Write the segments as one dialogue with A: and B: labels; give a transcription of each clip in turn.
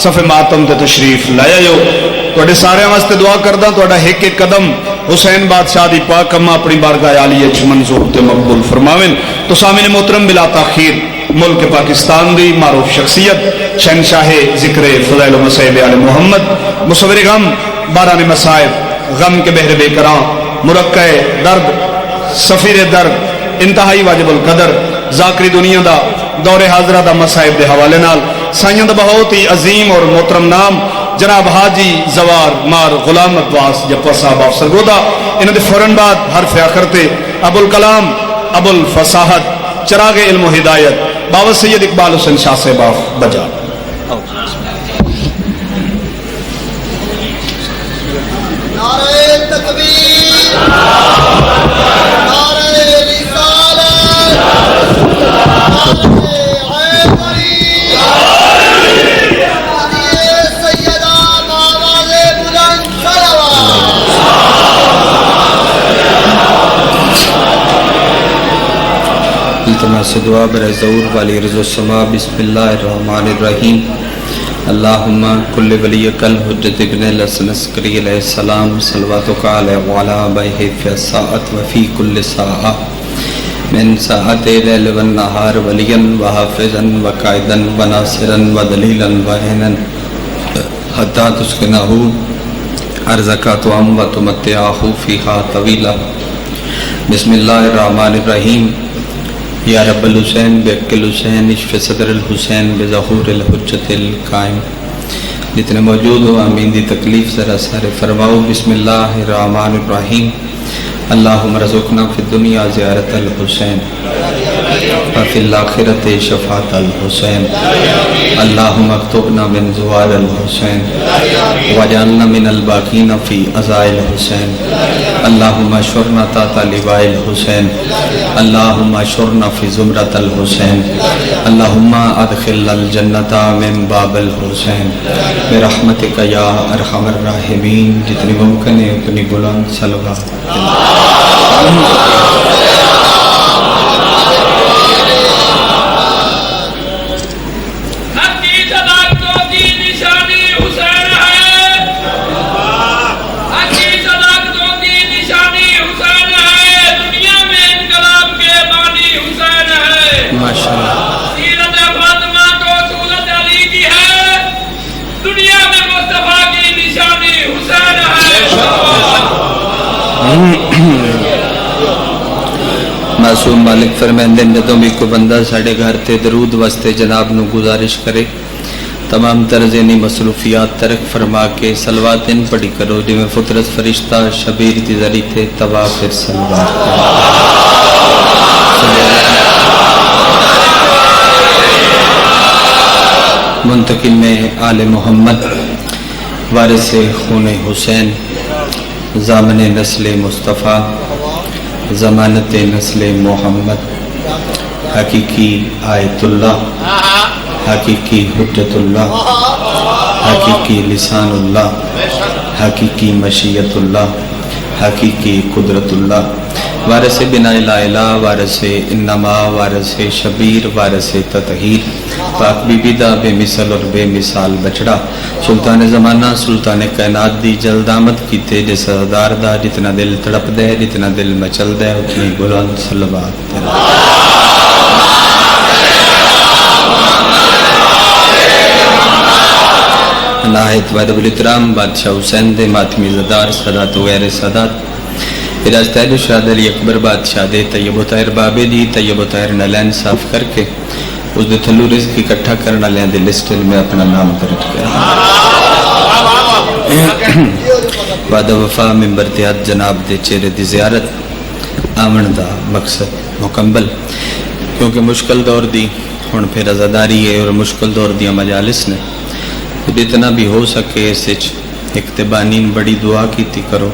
A: صفے ماتم تے تشریف لے آئیو. تواڈے سارے واسطے دعا کردا تواڈا ایک ایک قدم حسین بادشاہ دی پاک اما اپنی بارگاہ عالیہ وچ منظور تے مقبول فرماویں. تو سامعین محترم بلا تاخیر ملک پاکستان دی معروف شخصیت شہنشاہ ذکر فضائل و مصائب آل محمد مصور غم باران مصائب غم کے بحر بے کراں مرقع درد سفیر درد انتہائی واجب القدر ذاکری دنیا دا دور حاضرہ دا مصائب دے حوالے نال سائیں دا بہت ہی عظیم اور محترم نام جناب حاجی زوار مار غلام عباس جپا صاحب آف سرگودا انہوں دے فوراً بعد حرف آخر تے ابو الکلام ابو الفصاحت چراغ علم و ہدایت بابا سید اقبال حسین شاہ صاحب آف بجا.
B: نعرہ تکبیر نعرہ رسالت نعرہ حیدری علی سیدہ آواز بلند صلوات.
C: التماس دعا برائے ظہور والی رضا السما. بسم اللہ الرحمن الرحیم. اللہم کل ولیک الحجت ابن الحسن عسکری علیہ السلام صلواتک علیہ وعلی آبائہ فی الساعت وفی کل ساعہ من ساعت لیل والنہار ولیا وحافظا وقائدا وناصرا ودلیلا وعینا حتی تسکنہ ارزق طعام وتمتعہ فیہا طویلا. بسم اللہ الرحمن الرحیم. یا رب الحسین بیکل حسین اشف صدر الحسین بظہور الحجت القائم. جتنے موجود ہو آمین دی تکلیف ذرا سارے فرماؤ. بسم اللہ الرحمن الرحیم. اللہم رزقنا فی الدنیا زیارت الحسین وفی الآخرت شفاعت الحسین. اللہم اکتبنا من زوار الحسین وجعلنا من الباقین فی عزائل الحسین. اللہم اشرنا تحت لواء الحسین. اللہم اشرنا فی زمرۃ الحسین. اللہم ادخل الجنت من باب الحسین برحمتک یا ارحم الراحمین. جتنی ممکن ہے اتنی بلند صلوات. معصوم مالک فرمائندے جدوں بھی کوئی بندہ ساڑھے گھر تے درود واسطے جناب نو گزارش کرے تمام ترزینی مصروفیات ترک فرما کے صلوات ان پڑھی کرو جو میں فطرت فرشتہ شبیر دی ذریعے تھے تباہ پھر صلوات منتقل میں آل محمد وارث خون حسین ضامن نسل مصطفیٰ ضمانت نسل محمد حقیقی آیت اللہ حقیقی حجت اللہ حقیقی لسان اللہ حقیقی مشیت اللہ حقیقی قدرت اللہ وارث بنا الہ وارث انما وارث شبیر وارث تطہیر پاک بی بی دا بے مثل اور بے مثال بچڑا سلطان زمانہ سلطان کائنات دی جلد آمد کیتے جس ہزار دا جتنا دل تڑپ دے جتنا دل مچل دے اتنی بلند صلوات. نہایت وادب الاحترام بادشاہ حسین دے ماتمی زدار سادات و غیر سادات اراز تحل شاد علی اکبر بادشاہ دے طیب و طاہر بابے دی طیب و طاہر نلین صاف کر کے اس دے تھلو رزق اکٹھا کرنا لیں دے لسٹل میں اپنا نام درج کر وعدہ وفا ممبر تیاد جناب دے چہرے دی زیارت آمن دا مقصد مکمل کیونکہ مشکل دور دی ہون پھر ازاداری ہے اور مشکل دور دیا مجالس نے اتنا بھی ہو سکے سچ اقتبانین بڑی دعا کیتی کرو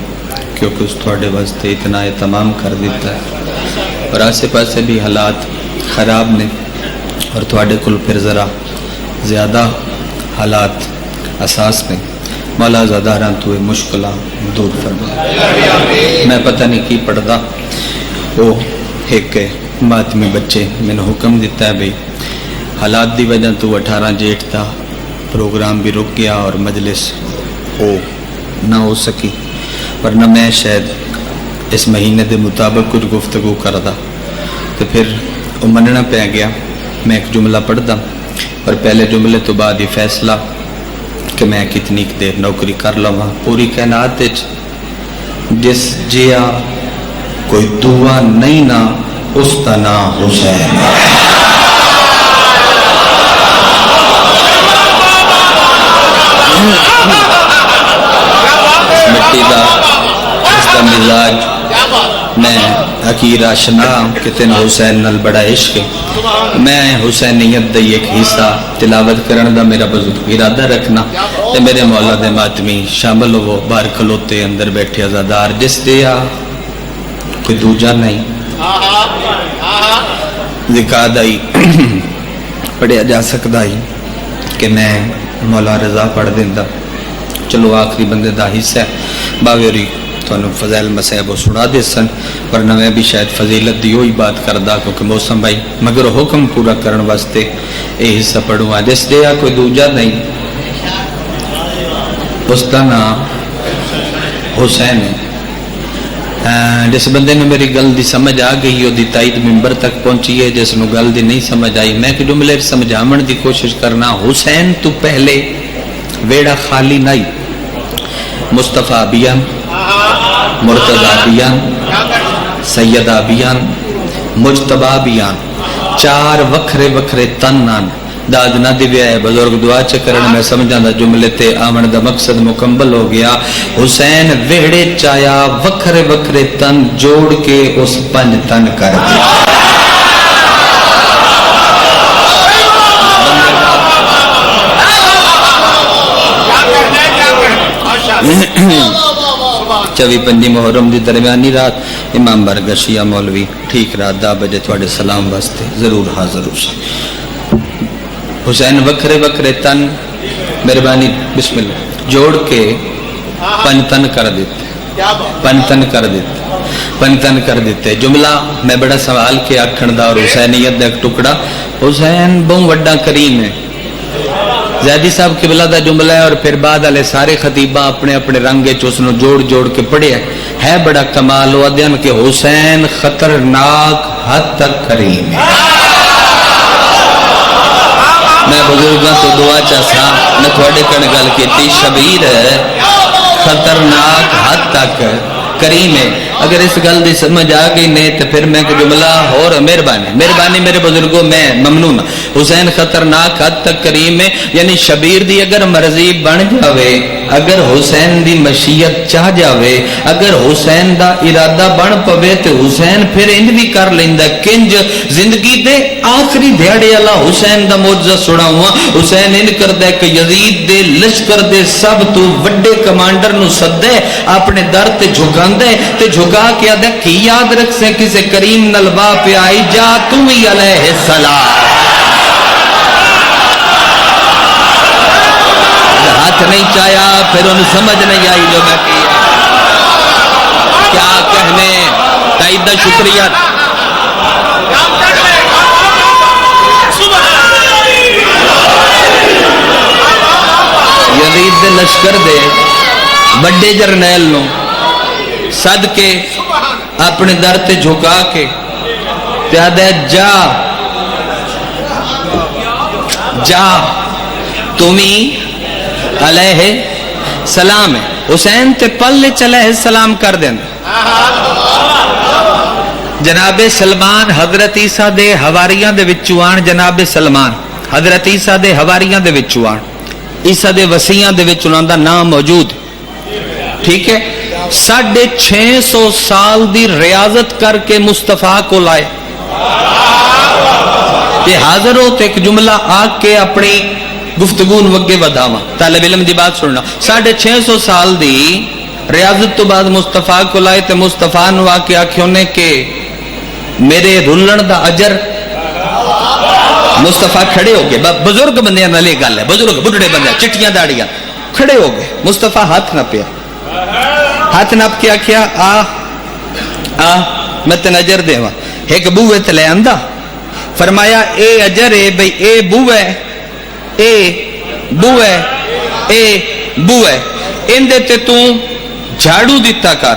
C: کیونکہ اس تھوڑے واسطے اتنا اہتمام کر دیتا ہے اور آسے پاسے بھی حالات خراب نے اور تھوڑے کل پھر ذرا زیادہ حالات اساس نے مولا زاداراں توے مشکلہ دور فرما. میں پتہ نہیں کی پڑھدا وہ ایک ماتمی بچے میں نے حکم دیتا ہے بھئی حالات دی وجہ تو 18 جیٹ تا پروگرام بھی رک گیا اور مجلس نہ ہو سکی، ورنہ میں شاید اس مہینے دے مطابق کچھ گفتگو کردا تو پھر وہ مننا پہ گیا۔ میں ایک جملہ پڑھدا اور پہلے جملے تو بعد ہی فیصلہ کہ میں کتنی دیر نوکری کر لواں۔ پوری کائنات وچ جس جیا کوئی دعا نہیں نا اس دا نام حسین مٹی دا اس دا مزاج میں حقیر آشنا کہ تین حسین نال بڑا عشق ہے۔ میں حسینیت دا ایک حصہ تلاوت کرن دا میرا بزرگ ارادہ رکھنا تے میرے مولا دے ماتمی شامل ہو باہر کھلوتے اندر بیٹھے عزادار جس دیا کوئی دوجا نہیں ذکا دائی پڑھیا جا سکتا ہی کہ میں مولا رضا پڑھ دیندہ۔ چلو آخری بندے دا حصہ ہے باوی ہوری تو فضائل مسیب و سنا دے سن، ورنہ میں بھی شاید فضیلت دی ہوئی بات کردہ کیونکہ موسم بھائی مگر حکم پورا کرن واسطے اے حصہ پڑھوں آج اس دیا کوئی دوجا نہیں اس دا نام حسین ہے۔ جس بندے نے میری گل دی سمجھ آ گئی وہ دی تائید ممبر تک پہنچی ہے، جس نو گل دی نہیں سمجھ آئی میں کہ جملے سمجھامن دی کوشش کرنا۔ حسین تو پہلے ویڑا خالی نہیں، مصطفیٰ بیان، مرتضی بیان، سیدہ بیان، مجتبہ بیان، چار وکھرے وکھرے تنان داد نہ دیویا ہے۔ بزرگ دعا چکرن میں سمجھا دا جملے تے آمن دا مقصد مکمل ہو گیا۔ حسین ویڑے چایا وکھرے وکھرے تن جوڑ کے اس پنج تن کر دیا۔ چوی پنجی محرم دی درمیانی رات امام برگشیہ مولوی ٹھیک رات 10 بجے تھوڑے سلام واسطے ضرور حاضر ہو سکے۔ حسین وکھرے وکھرے تن مہربانی بسم اللہ جوڑ کے پنتن کر دیتے، پنتن کر دیتے، پنتن کر دیتے۔ جملہ میں بڑا سوال کے آکھن دا اور حسینیت دا ایک ٹکڑا حسین بہت وڈا کریم ہے۔ زیدی صاحب قبلہ دا جملہ ہے اور پھر بعد والے سارے خطیبہ اپنے اپنے رنگے چوسنو جوڑ جوڑ کے پڑھے ہے بڑا کمال ہوا دین کہ حسین خطرناک حد تک کریم ہے۔ میں بزرگاں تو دعا چاہتا میں تھوڑے کن گل کیتی شبیر ہے خطرناک حد تک کریم ہے۔ اگر اس گل دی سمجھ آ گئی نہیں تو پھر میں کہ جملہ اور مہربانی مہربانی میرے بزرگوں میں ممنون۔ حسین خطرناک حد تک کریم ہے یعنی شبیر دی اگر مرضی بن جاوے، اگر حسین دی مشیت چاہ جاوے، اگر حسین دا ارادہ بن پوے تو حسین پھر انج بھی کر لیندا کنج زندگی دے آخری دھیاڑے اللہ حسین دا معجزہ سنا ہوا۔ حسین ان کردا کہ یزید دے لشکر دے سب تو وڈے کمانڈر نو سدے اپنے در تے جھکاندے تے جھکا کے آدھا کی یاد رکھ سے کسے کریم نلوا پہ آئی جا تم ہی علیہ السلام۔ ہاتھ نہیں چایا پھر انہیں سمجھ نہیں آئی جو میں کیا کہنے تائید شکریہ۔ یزید دے لشکر دے بڑے جرنیل نو صد کے اپنے در تے جھکا کے پیادہ جا جا تمہیں علیہ السلام ہے۔ حسین تے پلے چلے السلام کر دیں۔ جناب سلمان حضرت عیسیٰ دے حواریاں دے وچوان، جناب سلمان حضرت عیسیٰ دے حواریاں دے وچوان، عیسیٰ دے وسیعاں دے وچوان دا نام موجود ٹھیک ہے۔ 650 سال دی ریاضت کر کے مصطفیٰ کو لائے یہ حاضر ہو تو ایک جملہ آگ کے اپنی گفتگون وگے ودھاواں طالب علم دی بات سننا۔ 650 سال دی ریاضت تو بعد مصطفیٰ کو لائے تو مصطفیٰ نو آ کے آکھے انہیں کہ میرے رلن دا اجر مصطفیٰ کھڑے ہو گئے بزرگ بندے نہ لے گل ہے بزرگ بڑھڑے بندے چٹیاں داڑیاں کھڑے ہو گئے مصطفیٰ ہاتھ نہ پیا ہاتھ نپ کے آکھیا آ میں تین اجر دے ہوا ایک بوے تلے آندہ فرمایا اے اجر ہے بھئی اے بوے اے ਬੂਆ ਇਹ ਬੂਆ ਇਹਦੇ ਤੇ ਤੂੰ ਝਾੜੂ ਦਿੱਤਾ ਕਰ।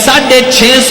C: 650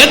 C: 1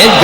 C: 1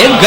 C: 1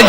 C: 1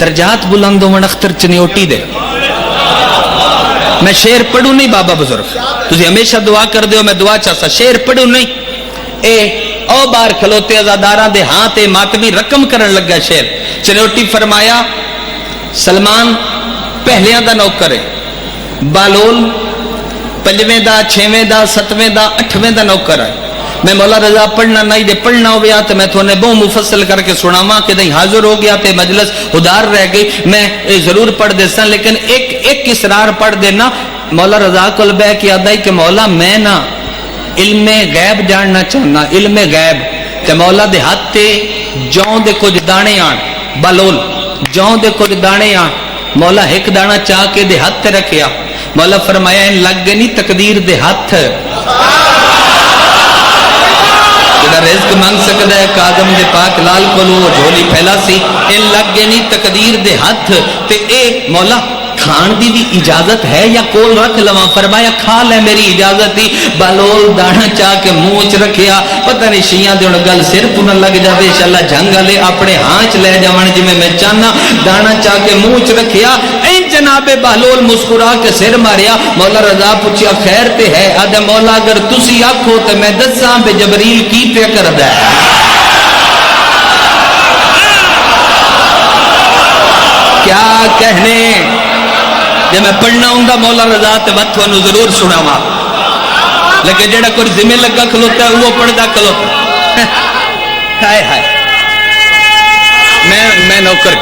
C: درجات بلند ہون اختر چنیوٹی دے. میں شعر پڑھوں نہیں بابا بزرگ، تسی ہمیشہ دعا کر دیو، میں دعا چاہتا شعر پڑھوں نہیں. اے او بار کھلوتے ازاداراں دے ہاں تے ماتمی رقم کرن لگا شعر. چنیوٹی فرمایا سلمان پہلیاں دا نوکر ہے، بالول پنجویں دا، چھویں دا، ستویں دا، اٹھویں دا نوکر ہے. میں مولا رضا پڑھنا نہیں دے پڑھنا ہو گیا تو میں تو نے بہت مفصل کر کے سناواں کہ نہیں حاضر ہو گیا تے مجلس ادار رہ گئی. میں ضرور پڑھ دے سن لیکن ایک اسرار پڑھ دینا. مولا رضا کول بہ کے آدا کہ مولا میں نا علم غیب جاننا چاہنا، علم غیب. تے مولا دے ہاتھ تے جوں دے کچھ دانے آن، بالول جوں دے کچھ دانے آن. مولا ایک دانا چاہ کے دے ہاتھ تے رکھیا. مولا فرمایا ان لگ گئے نہیں تقدیر دے ہاتھ. جڑا رزق مانگ سکدا ہے کاظم دے پاک لال کولو جھولی پھیلا سی. ان لگ گئے نہیں تقدیر دے ہاتھ. تے اے مولا کھان دی بھی اجازت ہے یا کول رکھ لواں؟ فرمایا کھا لے میری اجازت دی. بالول دانا چاہ کے منہ چ رکھیا. پتہ نہیں شیعہ دے ہن گل سر تو نہ لگ جاوے انشاءاللہ جنگ والے اپنے ہانچ لے جاون جویں میں چاہنا. دانا چاہ کے منہ چ رکھیا. اے جناب بالول مسکرا کے سر ماریا. مولا رضا پوچھیا خیر تے ہے؟ آدھے مولا اگر تسی آکھو تے میں دساں بے جبریل کی پہ کردا ہے. کیا کہنے جب میں پڑھنا ہوں مولا رضا تے میں تھانوں ضرور سناواں، لیکن جڑا کوئی ذمہ لگا کھلوتا ہے وہ پڑھدا کھلوتا. ہائے ہائے میں نوکر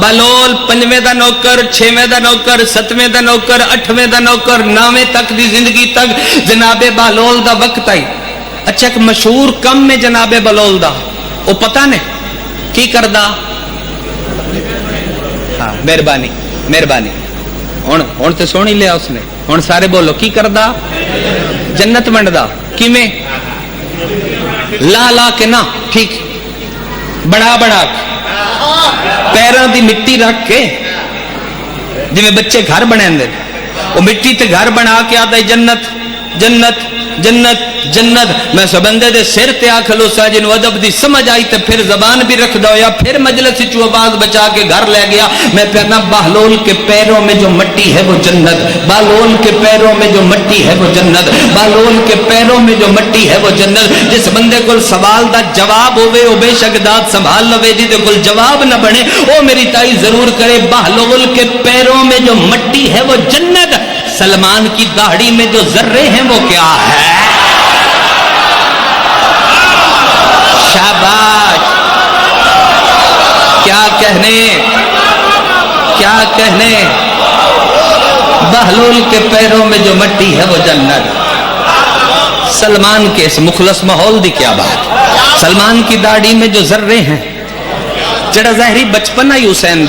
C: بالول پنجویں دا نوکر، چھویں دا نوکر، ستویں دا نوکر، اٹھویں دا نوکر، نویں تک دی زندگی تک جناب بالول دا وقت آئی. اچھا ایک مشہور کم میں جناب بالول دا وہ پتہ نہیں کی کردا. ہاں مہربانی مہربانی. ہن تے سونی لیا اس نے. ہن سارے بولو کی کردا؟ جنت منڈدا. کیویں؟ لا کے نا ٹھیک بنا کے پیراں دی مٹی رکھ کے جویں بچے گھر بناندے وہ مٹی تے گھر بنا کے آدا جنت جنت جنت جنت. میں سبندے دے سر تے آ کھلوسا جنوں ادب دی سمجھ آئی تے پھر زبان بھی رکھدا ہویا پھر مجلس وچ آواز بچا کے گھر لے گیا. میں کہنا بہلول کے پیروں میں جو مٹی ہے وہ جنت، بالول کے پیروں میں جو مٹی ہے وہ جنت، بالول کے پیروں میں جو مٹی ہے وہ جنت. جس بندے کول سوال دا جواب ہوے او بے شک داد سنبھال لوے، جی دے کول جواب نہ بنے او میری تائی ضرور کرے. بہلول کے پیروں میں جو مٹی ہے وہ جنت، سلمان کی داڑھی میں جو ذرے ہیں وہ کیا ہے؟ شاباش. کیا کہنے بہلول کے پیروں میں جو مٹی ہے وہ جنت. سلمان کے اس مخلص ماحول دی کیا بات. سلمان کی داڑھی میں جو ذرے ہیں جڑا ظاہری بچپن ہے حسین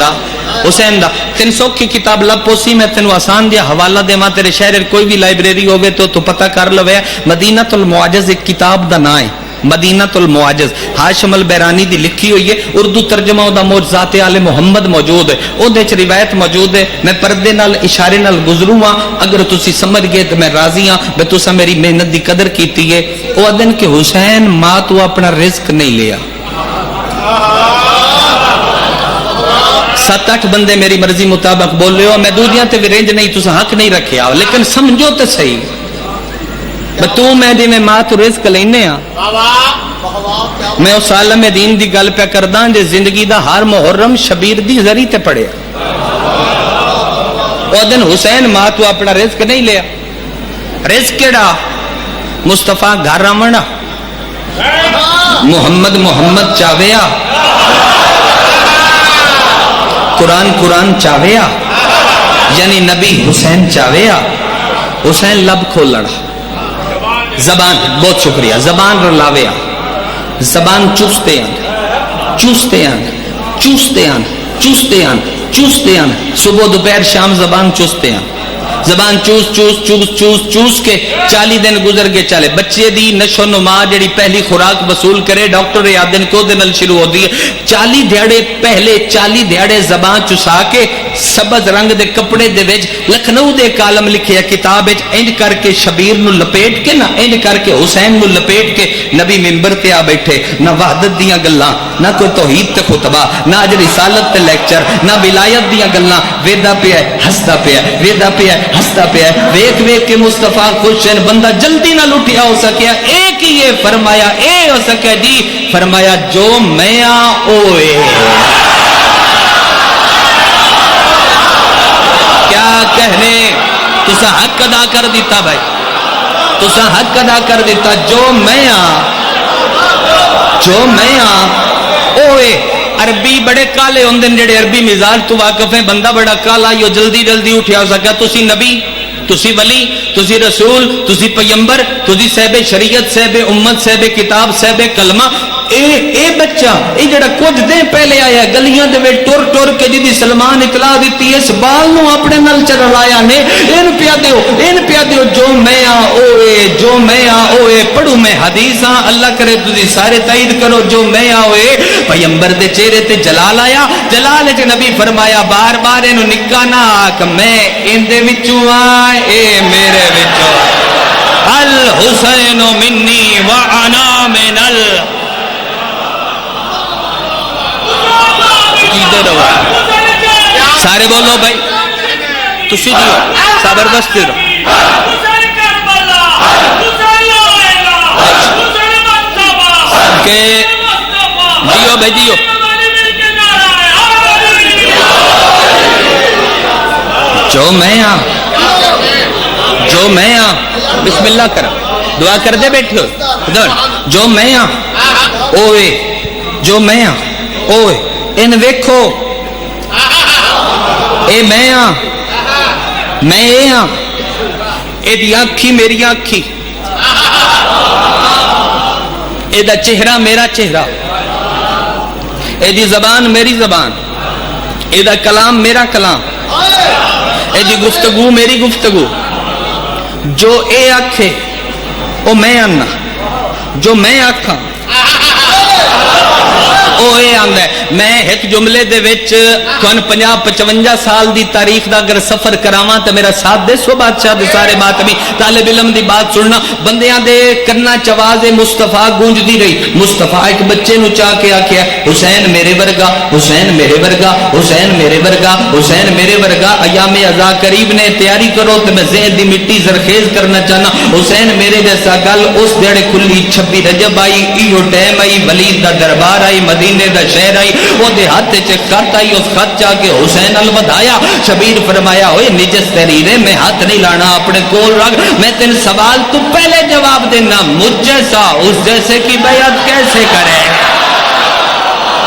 C: دا 300 کی کتاب لب پوسی. میں تینوں آسان دیا حوالہ دے ماں تیرے شہر کوئی بھی لائبریری ہوگے تو پتہ کر لوے. مدینۃ المعجز ایک کتاب دا نام ہے مدینۃ المعجز. ہاشم البیرانی دی لکھی ہوئی ہے. اردو ترجمہ دا معجزات آل محمد موجود ہے. او دے چ روایت موجود ہے. میں پردے نال اشارے نال گزروں ہاں. اگر تسی سمجھ گئے تو میں راضی ہاں بے تساں میری محنت دی قدر کیتی ہے. او دن کہ حسین ماں تو اپنا رزق نہیں لیا. 7-8 بندے میری مرضی مطابق بول رہے ہو. میں دوجیاں تے بھی رینج نہیں تساں حق نہیں رکھیا لیکن سمجھو تے صحیح. تو میں دی میں ماں تو رزق لینے ہاں. میں اس عالم دین دی گل پہ کرداں جے زندگی دا ہر محرم شبیر دی ذری تے پڑے. او دن حسین ماں تو اپنا رزق نہیں لیا. رزق کیڑا؟ مصطفیٰ گھر آمنا محمد چاویا قرآن چاویا یعنی نبی حسین چاویا. حسین لب کھولڑا زبان بہت شکریہ زبان رلاویا زبان چوستے ہیں صبح دوپہر شام زبان چوستے ہیں. زبان چوس کے 40 دن گزر کے چلے. بچے دی نشو نما جڑی پہلی خوراک وصول کرے ڈاکٹر یاد دن کو دن شروع ہوتی ہے. 40 دھیاڑے پہلے 40 دھیاڑے زبان چسا کے سبز رنگ دے کپڑے دے وچ لکھنؤ دے کالم لکھیا کتاب وچ انج کر کے شبیر نو لپیٹ کے نہ انج کر کے حسین نو لپیٹ کے نبی منبر تے آ بیٹھے نہ وحدت دیاں گلاں نہ کوئی توحید تے خطبہ نہ اج رسالت تے لیکچر نہ ولایت دیاں گلاں ویدا پیا ہسدا پیا ویدا پیا ہسدا پیا ویکھ ویکھ کے مصطفیٰ خوش ہیں بندہ جلدی نہ لٹیا ہو سکیا ایک ہی یہ فرمایا اے ہو سکیا جی فرمایا جو میں اوئے کیا کہنے تسا حق ادا کر دیتا بھائی تسا حق ادا کر دیتا جو میں اوئے عربی بڑے کالے ہوندے جڑے عربی مزاج تو واقف ہیں بندہ بڑا کالا یو جلدی جلدی اٹھیا ہو سکیا تسی نبی تسی ولی تسی رسول تسی پیمبر تسی صاحب شریعت صاحب امت صاحب کتاب صاحب کلمہ اے بچہ اے جڑا کچھ دن پہلے آیا گلیاں دے وچ ٹر ٹر کے جدی سلمان اطلاع دیتی اس بال نو اپنے نال چلایا نے این پیا دیو جو میں اوئے پڑھوں میں حدیثاں اللہ کرے تسی سارے تائید کرو جو میں اوئے پیمبر دے چہرے تے جلال آیا جلال وچ نبی فرمایا بار بار اینو نکا نہ آکھ میں ان دے وچوں اے میرے وچوں الحسین منی وانا من سارے بولو بھائی تسی جو زبردست رہو کہ دیو بھائی دیو جو میں بسم اللہ کرو دعا کر دے بیٹھے ہو جو میں اوئے جو میں اوئے ان ویکھو اے میں اے دی آنکھی میری آنکھی اے دا چہرہ میرا چہرہ اے دی زبان میری زبان اے دا کلام میرا کلام اے دی گفتگو میری گفتگو جو اے آکھے او میں آنا جو میں آکھاں او اے آندا ہے میں ایک جملے دے وچ کون 50-55 سال دی تاریخ دا اگر سفر کراواں تے میرا ساتھ دے سو بادشاہ دے سارے بات بھی طالب علم دی بات سننا بندیاں دے کرنا چواز مصطفیٰ گونجدی رہی مصطفیٰ ایک بچے نو چاہ کے آکھیا حسین میرے ورگا حسین میرے ورگا حسین میرے ورگا حسین میرے ورگا ایام عزا قریب نے تیاری کرو تے میں ذہن دی مٹی زرخیز کرنا چاہنا حسین میرے جیسا گل اس دیڑے کھلی 26 رجب آئی ایو ٹائم آئی ولید دا دربار آئی مدینے دا شہر آئی وہ دے ہاتھ چے خط آئی اس خط چاہ کے حسین الودایا شبیر فرمایا ہوئے نجس تحریرے میں ہاتھ نہیں لانا اپنے کول رکھ میں تین سوال تو پہلے جواب دینا مجھ جیسا اس جیسے کی بیعت کیسے کرے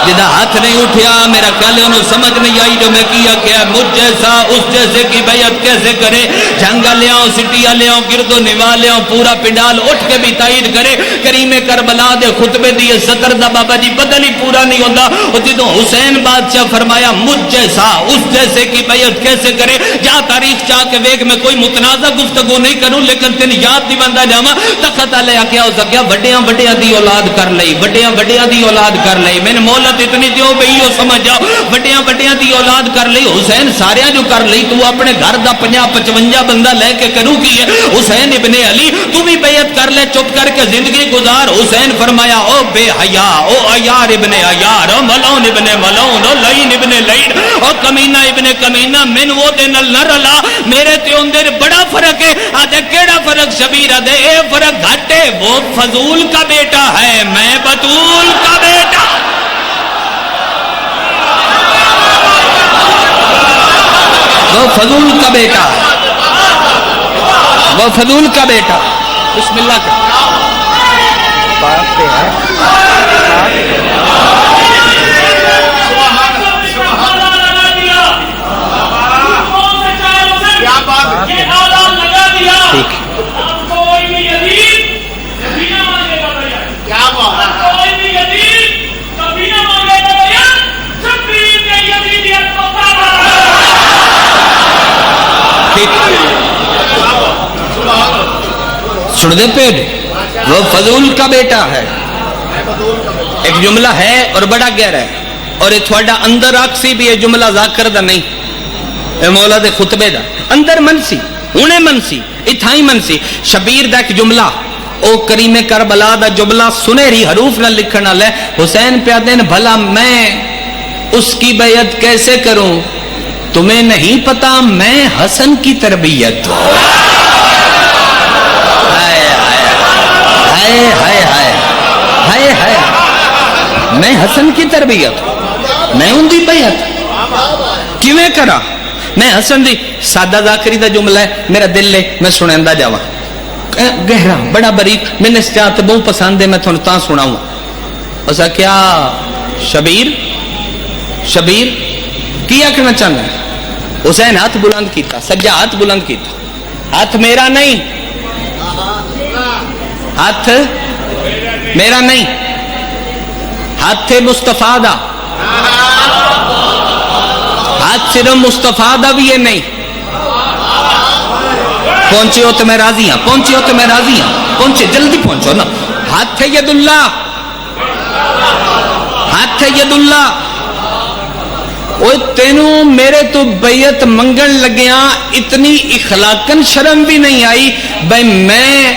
C: جدہ ہاتھ نہیں اٹھیا میرا کالے انہوں سمجھ نہیں آئی جو میں کیا کیا مجھ جیسا اس جیسے کی بیعت کیسے کرے جھنگا لے آؤں سٹیا لے آؤں گرد و نوا لے آؤں پورا پنڈال اٹھ کے بھی تائید کرے کریم کربلا دے خطبے دیئے صدر دا بابا جی بدل ہی پورا نہیں ہوتا اور جدوں حسین بادشاہ فرمایا مجھ جیسا اس جیسے کی بیعت کیسے کرے جا تاریخ چاہ کے ویک میں کوئی متنازع گفتگو نہیں کروں لیکن تین یاد دی بندہ جاما تخت علیہ کیا ہو سکیا وڈیاں وڈیاں دی اولاد کر لئی وڈیاں وڈیاں دی اولاد کر لئی میں نے مولت اتنی دیو بھئیو سمجھ جاؤ وڈیاں وڈیاں دی اولاد کر لئی حسین ساریاں جو کر لئی تو اپنے گھر دا 50-55 بندہ لے کے کروں کی ہے حسین ابن علی تو بھی بیعت کر لے چپ کر کے زندگی گزار حسین فرمایا او بے حیا او عیار ابن عیار او ملون ابن ملون او لین ابن لین او کمینہ ابن کمینہ من وہ دن اللہ رلا میرے تے اندر بڑا فرق ہے آدھے کیڑا فرق شبیر آدھے اے فرق گھٹے وہ فضول کا بیٹا ہے میں بطول کا بیٹا وہ فضول کا بیٹا وہ فضول کا بیٹا بسم اللہ کا سن دے پیڑ وہ فضول کا بیٹا ہے ایک جملہ ہے اور بڑا گہرا ہے اور یہ تھوڑا اندر آکسی بھی یہ جملہ ذاکر دا نہیں اے مولا دے خطبے دا اندر منسی ہنے منسی اتھائی منسی شبیر دا ایک جملہ او کریم کربلا دا جملہ سنہری حروف نہ لکھنا لے حسین پیادین بھلا میں اس کی بیعت کیسے کروں تمہیں نہیں پتا میں حسن کی تربیت ہوں ہائے ہائے ہائے ہائے ہائے میں حسن کی تربیت ہوں میں ان دی بیعت کیویں کرا میں حسن دی سادہ ذاکری دا جملہ ہے میرا دل لے میں سنیندہ جاوا گہرا بڑا باریک میں نے سجاعت بہت پسند ہے میں تھوڑا تاں سناؤں اسا کیا شبیر کی آکھنا چاہنا ہے حسین ہاتھ بلند کیتا سجا ہاتھ بلند کیتا ہاتھ میرا نہیں ہاتھ میرا نہیں ہاتھ مصطفیٰ دا ہاتھ صرف مصطفیٰ دا بھی ہے نہیں پہنچے ہو تو میں راضی ہوں پہنچے ہو تو میں راضی ہوں پہنچے جلدی پہنچو نا ہاتھ ہے ید اللہ ہاتھ ہے ید اللہ اوہ تینوں میرے تو بیعت منگن لگیاں اتنی اخلاقاً شرم بھی نہیں آئی بھائی میں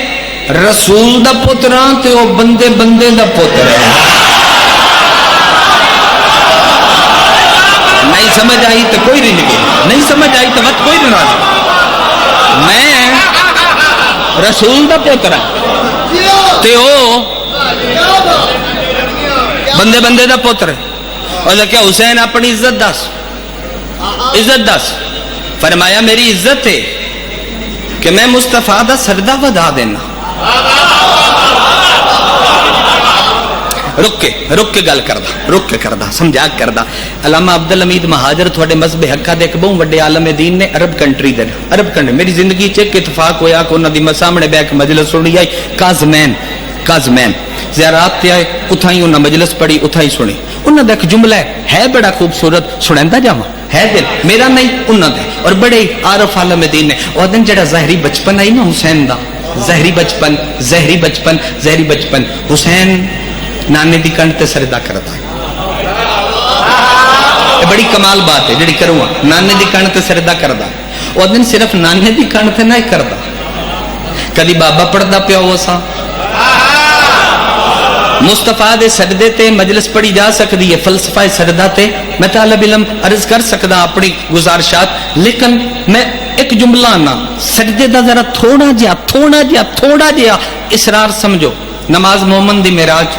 C: رسول دا پتراں تے او بندے دا پتر ہے نہیں سمجھ آئی تو کوئی نہیں لگے نہیں سمجھ آئی تو مت کوئی نہیں راضی میں رسول دا پوترا تے او بندے دا پوتر ہے اور کیا حسین اپنی عزت دس فرمایا میری عزت ہے کہ میں مصطفیٰ دا سردہ ودا دینا رک کے گل کردہ سمجھا کردہ علامہ عبدالحمید مہاجر تھوڑے مذہب حقہ دے ایک بہت وڈے عالم دین نے عرب کنٹری میری زندگی چ ایک اتفاق ہویا کہ انہاں دی سامنے بیٹھ کے مجلس سنی آئی کاظمین زیارات تے آئے اتھائی انہاں مجلس پڑھی اتھائی سنی انہاں دا ایک جملہ ہے بڑا خوبصورت سنیندا جاواں ہے دل میرا نہیں انہاں دے اور بڑے عارف عالم دین نے او دن جڑا ظاہری بچپن آئی نا حسین دا ظاہری بچپن حسین نانے دی کنڈ تے سردہ کرتا ہے یہ بڑی کمال بات ہے جڑی کروں نانے دی کنڈ تے سردہ کرتا ہے وہ دن صرف نانے دی کنڈ تے نہیں کرتا کدی بابا پڑھدا پیا ہوا سا مصطفیٰ دے سجدے تے مجلس پڑھی جا سکتی ہے فلسفہ سجدہ تے میں طالب علم عرض کر سکتا اپنی گزارشات لیکن میں ایک جملہ نا سجدے دا ذرا تھوڑا جیا اسرار سمجھو نماز مومن دی معراج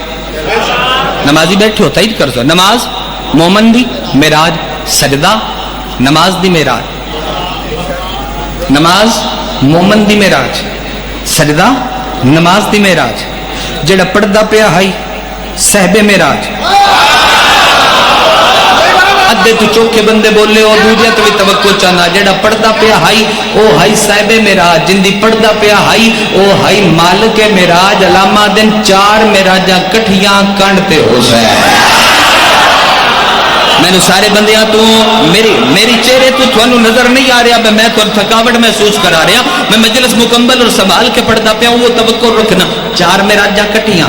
C: نمازی بیٹھے ہو تائید کر سو نماز مومن دی معراج سجدہ نماز دی معراج نماز مومن دی معراج سجدہ نماز دی معراج جڑا پڑھدا پیا ہائی صاحب معراج ادھے تو چوکے بندے بولے او دوجے تو بھی توقع چاہنا جڑا پڑھدا پیا ہائی او ہائی صاحب معراج جندی پڑھدا پیا ہائی او ہائی مالک معراج علامہ دن 4 معراجاں کٹھیاں کنڈ تے حسین میں نے سارے بندیاں تو میری چہرے تو تھوانو نظر نہیں آ رہا میں تو تھکاوٹ محسوس کرا رہا میں مجلس مکمل اور سنبھال کے پڑھدا پیا وہ توقع رکھنا 4 معراجاں کٹھیاں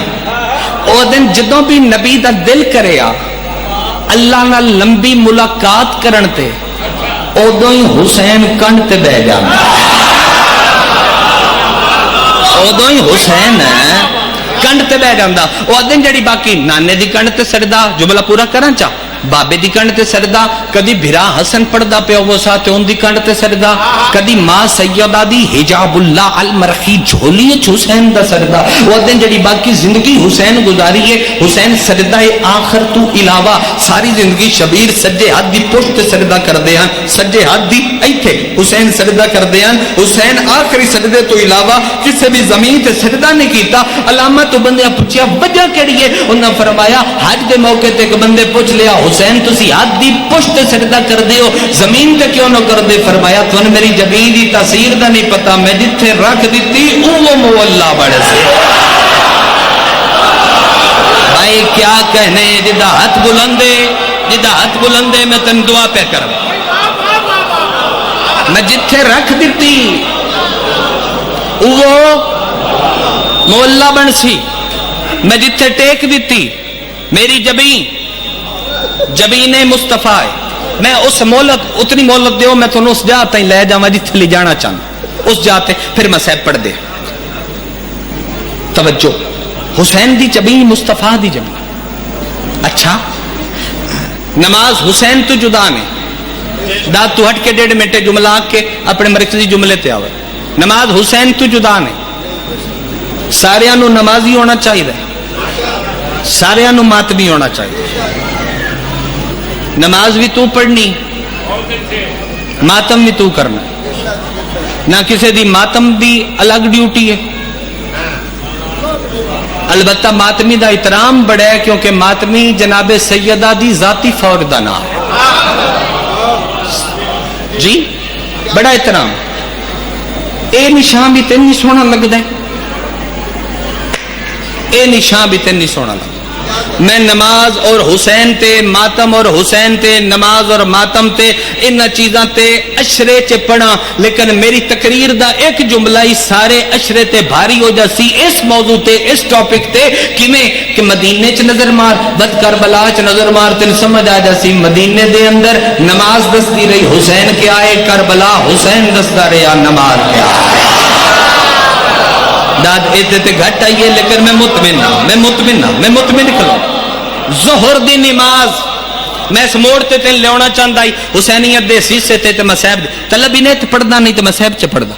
C: او دن جدوں بھی نبی دا دل کرے اللہ نہ لمبی ملاقات کرن تے ادو ہی حسین کنڈ تے بہ جانا ادو ہی حسین کنڈ تے بہ جانا وہ دن جڑی باقی نانے دی کنڈ تے سجدہ جملہ پورا کرن چا بابے دی کنڈ تے سجدہ کدی بھرا حسن پڑھدا پیا وہ ساتھ اون دی کنڈ تے سجدہ کدی ماں سیدہ دی حجاب اللہ المرخی جھولی حسین دا سجدہ وہ دن جڑی باقی زندگی حسین گزاری ہے حسین سجدہ آخر تو علاوہ ساری زندگی شبیر سجے ہاتھ دی پشت سجدہ کر دے ہیں سجے ہاتھ دی ایتھے حسین سجدہ کر دے ہیں حسین آخری سجدے تو علاوہ کسی بھی زمین تے سجدہ نہیں کیتا علامہ تو بندے پوچھیا وجہ کیڑی ہے انہاں فرمایا حج دے موقع تے ایک بندے پوچھ لیا حسین تسی ہاتھ دی پشت سجدہ کر دے ہو زمین تے کیوں نہ کر دے فرمایا تو میری جبین دی تاثیر دا نہیں پتا میں جتھے رکھ دیتی وہ مولا بڑے سے بھائی کیا کہنے جدہ ہاتھ بلندے میں تن دعا پہ کر میں جتھے رکھ دیتی وہ مولا بن سی میں جتھے ٹیک دیتی میری جبین مصطفیٰ ہے میں اس مہلت اتنی مہلت دیو میں تھانوں اس جا تائیں لے جاواں جتھے لے جانا چاہنا اس جا تے پھر مسائب پڑھ دے توجہ حسین دی جبیں مصطفیٰ دی جبیں اچھا نماز حسین تو جدا نے دا تو ہٹ کے 1.5 منٹ جملہ کے اپنے مرکزی جملے تے آوے نماز حسین تو جدا نے سارے انو نمازی ہونا چاہیے سارے انو ماتمی ہونا چاہیے نماز بھی تو پڑھنی ماتم بھی تو کرنا نہ کسی دی ماتم دی الگ ڈیوٹی ہے البتہ ماتمی دا احترام بڑا ہے کیونکہ ماتمی جناب سیدہ دی ذاتی فور دا نام جی بڑا احترام اے نشان بھی تین نہیں سونا لگ دے اے نشان بھی تین نہیں سونا لگ میں نماز اور حسین تے ماتم اور حسین تے نماز اور ماتم تے ان چیزاں تے اشرے چے پڑھا لیکن میری تقریر دا ایک جملہ ہی سارے اشرے تے بھاری ہو جاسی اس موضوع تے اس ٹاپک تے کہ مدینے چ نظر مار بد کربلا چ نظر مار تین سمجھ آ جاسی مدینے دے اندر نماز دستی رہی حسین کے آئے کربلا حسین دستا رہا نماز کے آئے داد ایتے تے گھٹ آئیے لیکن میں مطمئن کھلوں ظہر دی نماز میں اس موڑ تے تین لیونا چاہتا ہی حسینیت دے سیسے تے مسائب دے طلب ہی نہیں تے پڑھنا نہیں تے مسائب چے پڑھنا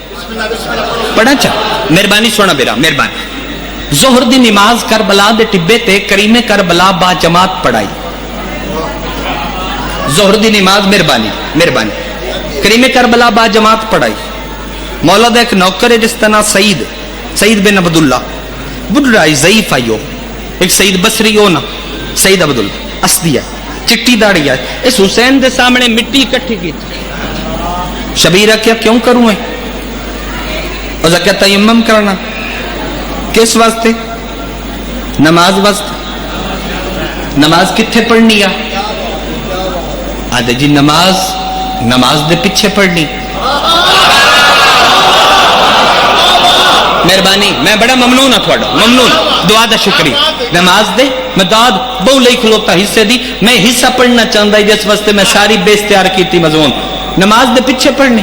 C: پڑھنا چاہ مہربانی سونا بیرا مہربانی ظہر دی نماز کربلا دے ٹبے تے کریم کربلا با جماعت پڑھائی ظہر دی نماز مہربانی کریم کربلا با جماعت پڑھائی مولا دا ایک نوکر ہے جس طرح سعید بن عبداللہ بڑھائی ضعیف آئیو ایک سعید بصری ہو نا سعید عبداللہ اسدیہ چٹی داڑی آئے اس حسین دے سامنے مٹی اکٹھی کی شبیرہ کیا کیوں کروں ہے اور کیا تیمم کرنا کس واسطے نماز واسطے نماز کتھے پڑھنی ہے آدھے جی نماز دے پیچھے پڑھنی مہربانی میں بڑا ممنون ہوں تھوڑا ممنون دعا دا شکریہ نماز دے میں دعا بہو لئی کھلوتا حصے دی میں حصہ پڑھنا چاہتا ہی جس واسطے میں ساری بے اختیار کی تھی مضمون نماز دے پیچھے پڑھنی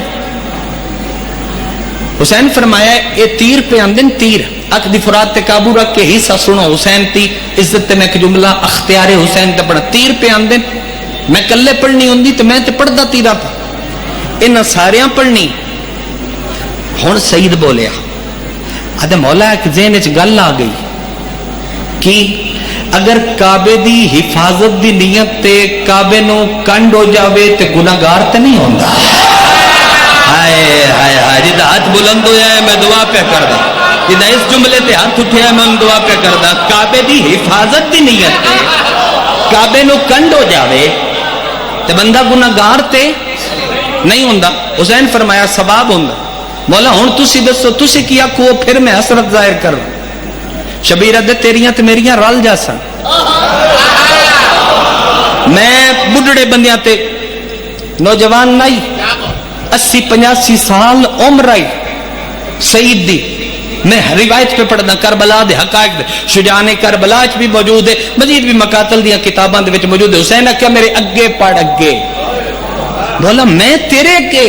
C: حسین فرمایا اے تیر پہ آندن تیر اک دی فرات تے قابو رکھ کے حصہ سنو حسین تی عزت تے میں ایک جملہ اختیار حسین تے پڑھا تیر پہ آندن میں کلے پڑھنی ہوندی تو میں تے پڑھدا تیرا تھا انہاں ساریاں پڑھنی ہن سعید بولیا آدھے مولا ایک ذہن اچ گل آ گئی کہ اگر کعبے دی حفاظت دی نیت تے کعبے نو کنڈ ہو جاوے تے گناہگار تے نہیں ہوندا ہائے ہائے ہائے جدہ ہاتھ بلند ہویا ہے میں دعا پہ کردا جدہ اس جملے تے ہاتھ اٹھیا ہے میں دعا پہ کردا کعبے دی حفاظت دی نیت تے کعبے نو کنڈ ہو جاوے تے بندہ گناہگار تے نہیں ہوندا حسین فرمایا ثواب ہوندا مولا ہن تسی دسو تسی کیا کو پھر میں حسرت ظاہر کر شبیرہ دے تیریاں تے میریاں رل جا سن میں بڈھڑے بندیاں تے نوجوان نہیں 80-85 سال عمر آئی سعید دی میں روایت پہ پڑھنا کربلا دے حقائق دے شجاعان کربلا وچ بھی موجود ہے مزید بھی مقاتل دیاں کتاباں دے وچ موجود ہے حسین کیا میرے اگے پڑھ اگے بولا میں تیرے اگے